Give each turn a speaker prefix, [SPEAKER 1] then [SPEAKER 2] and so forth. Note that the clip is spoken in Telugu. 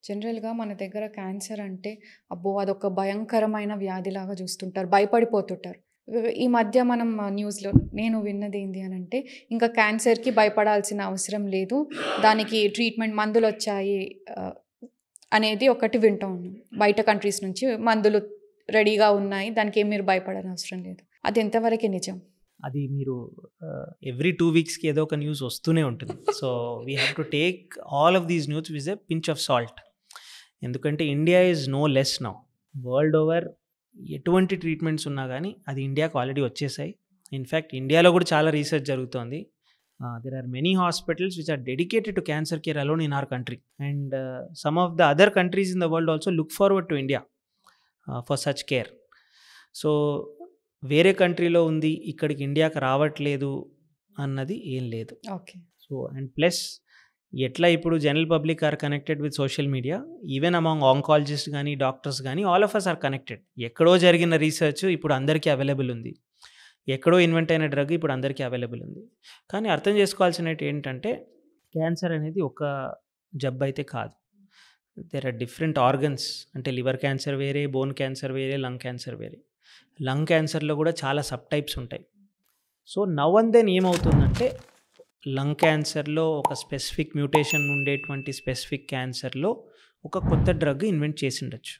[SPEAKER 1] జనరల్‌గా మన దగ్గర క్యాన్సర్ అంటే, అబ్బో! అదొక భయంకరమైన వ్యాధిలాగా జూస్తుంటారు. భయపడిపోతుంటారు. ఈ మధ్య మనం న్యూస్‌లో నేను విన్నదేంది అనంటే, ఇంకా క్యాన్సర్‌కి భయపడాల్సిన అవసరం లేదు. దానికి ట్రీట్మెంట్ మందులొచ్చాయి అనేది ఒకటి వింటా ఉన్నాం. బయట కంట్రీస్ నుంచి మందులు రెడీగా ఉన్నాయి. దానికేం మీరు భయపడనవసరం లేదు. అది ఎంతవరకి నిజం?
[SPEAKER 2] అది మీరు ఎవ్రీ 2 వీక్స్‌కి ఏదో ఒక న్యూస్ వస్తూనే ఉంటుంది. So, we have to take all of these news with a pinch of salt. ఎందుకంటే India is no less now. World over ఎటువంటి ట్రీట్మెంట్స్ ఉన్నా గానీ అది ఇండియాకి ఆల్రెడీ వచ్చేసాయి. ఇన్‌ఫాక్ట్ ఇండియాలో కూడా చాలా రీసెర్చ్ జరుగుతోంది. There are many hospitals which are dedicated to cancer care alone in our country. And some of the other countries in the world also look forward to India for such care. So, వేరే కంట్రీలో ఉంది, ఇక్కడికి ఇండియాకి రావట్లేదు అన్నది ఏం లేదు.
[SPEAKER 1] ఓకే.
[SPEAKER 2] సో, అండ్ ప్లస్ ఎట్లా ఇప్పుడు general public are connected with social media, even among oncologist గానీ, డాక్టర్స్ గానీ, all of us are connected. ఎక్కడో జరిగిన రీసెర్చ్ ఇప్పుడు అందరికీ అవైలబుల్ ఉంది. ఎక్కడో ఇన్వెంట్ అయిన డ్రగ్ ఇప్పుడు అందరికీ అవైలబుల్ ఉంది. కానీ అర్థం చేసుకోవాల్సినవి ఏంటంటే, క్యాన్సర్ అనేది ఒక జబ్బు అయితే కాదు. There are different organs. అంటే లివర్ క్యాన్సర్ వేరే, బోన్ క్యాన్సర్ వేరే, లంగ్ క్యాన్సర్ వేరే. లంగ్ క్యాన్సర్లో కూడా చాలా సబ్ టైప్స్ ఉంటాయి. సో నవ్ అండ్ దెన్ ఏమవుతుందంటే, లంగ్ క్యాన్సర్లో ఒక స్పెసిఫిక్ మ్యూటేషన్ ఉండేటువంటి స్పెసిఫిక్ క్యాన్సర్లో ఒక కొత్త డ్రగ్ ఇన్వెంట్ చేసి ఉండొచ్చు.